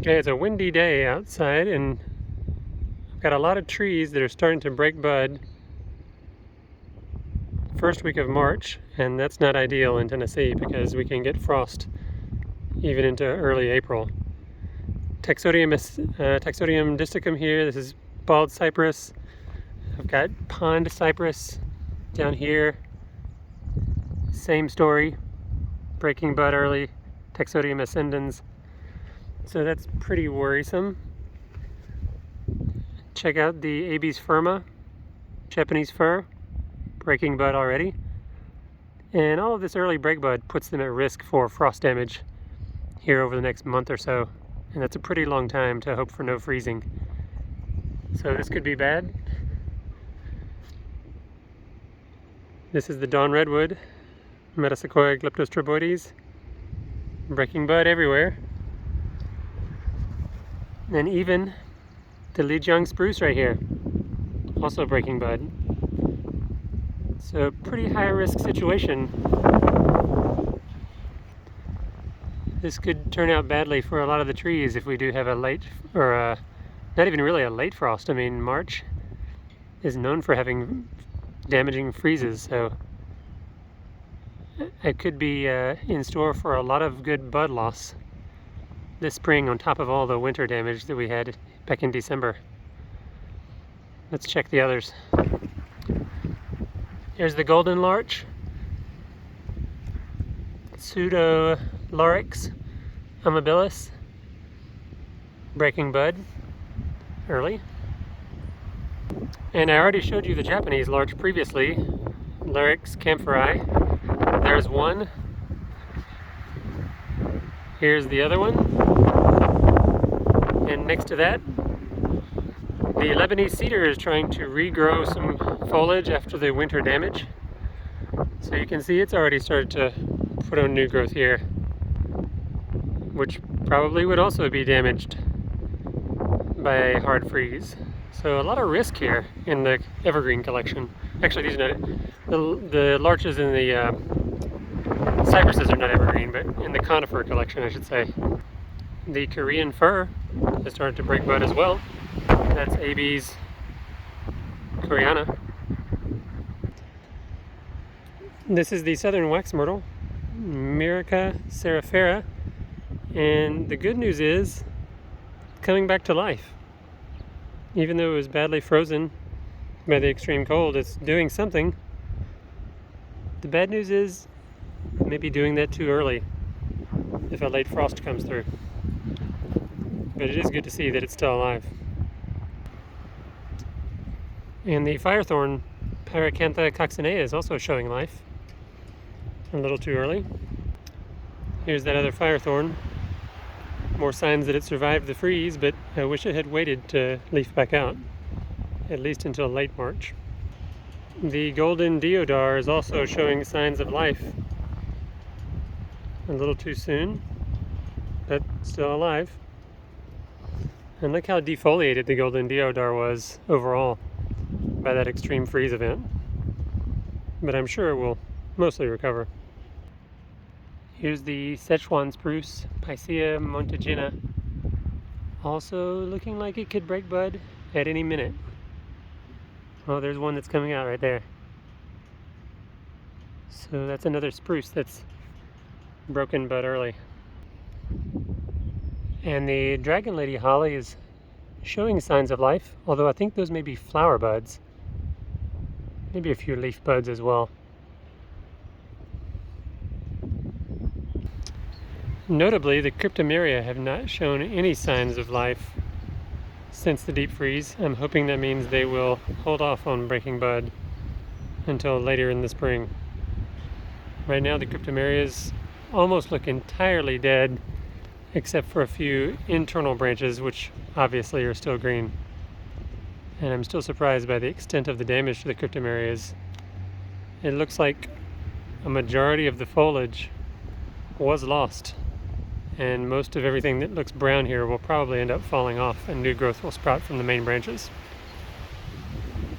Okay, it's a windy day outside and I've got a lot of trees that are starting to break bud first week of March, and that's not ideal in Tennessee because we can get frost even into early April. Taxodium disticum here. This is bald cypress. I've got pond cypress down here. Same story, breaking bud early. Taxodium ascendens. So that's pretty worrisome. Check out the Abies firma, Japanese fir, breaking bud already. And all of this early break bud puts them at risk for frost damage here over the next month or so. And that's a pretty long time to hope for no freezing. So this could be bad. This is the dawn redwood, Metasequoia glyptostroboides, breaking bud everywhere. And even the Lijiang spruce right here, also breaking bud. So pretty high risk situation. This could turn out badly for a lot of the trees if we do have a late, or not even really a late frost. I mean, March is known for having damaging freezes, so it could be in store for a lot of good bud loss this spring on top of all the winter damage that we had back in December. Let's check the others. Here's the golden larch, Pseudo-Larix amabilis, breaking bud early. And I already showed you the Japanese larch previously, Larix camphori. There's one. Here's the other one. And next to that, the Lebanese cedar is trying to regrow some foliage after the winter damage. So you can see it's already started to put on new growth here, which probably would also be damaged by a hard freeze. So a lot of risk here in the evergreen collection. Actually, these are not, the larches and the cypresses are not evergreen, but in the conifer collection, I should say. The Korean fir has started to break bud as well. That's Abies koreana. This is the southern wax myrtle, Myrica cerifera, and the good news is it's coming back to life. Even though it was badly frozen by the extreme cold, it's doing something. The bad news is it may be doing that too early if a late frost comes through. But it is good to see that it's still alive. And the firethorn, Pyracantha coccinea, is also showing life. A little too early. Here's that other firethorn. More signs that it survived the freeze, but I wish it had waited to leaf back out, at least until late March. The golden deodar is also showing signs of life. A little too soon, but still alive. And look how defoliated the golden deodar was overall by that extreme freeze event. But I'm sure it will mostly recover. Here's the Sichuan spruce, Picea montagina, also looking like it could break bud at any minute. Oh, there's one that's coming out right there. So that's another spruce that's broken bud early. And the dragon lady holly is showing signs of life, although I think those may be flower buds. Maybe a few leaf buds as well. Notably, the cryptomeria have not shown any signs of life since the deep freeze. I'm hoping that means they will hold off on breaking bud until later in the spring. Right now the cryptomerias almost look entirely dead, except for a few internal branches, which obviously are still green. And I'm still surprised by the extent of the damage to the cryptomerias. It looks like a majority of the foliage was lost, and most of everything that looks brown here will probably end up falling off and new growth will sprout from the main branches.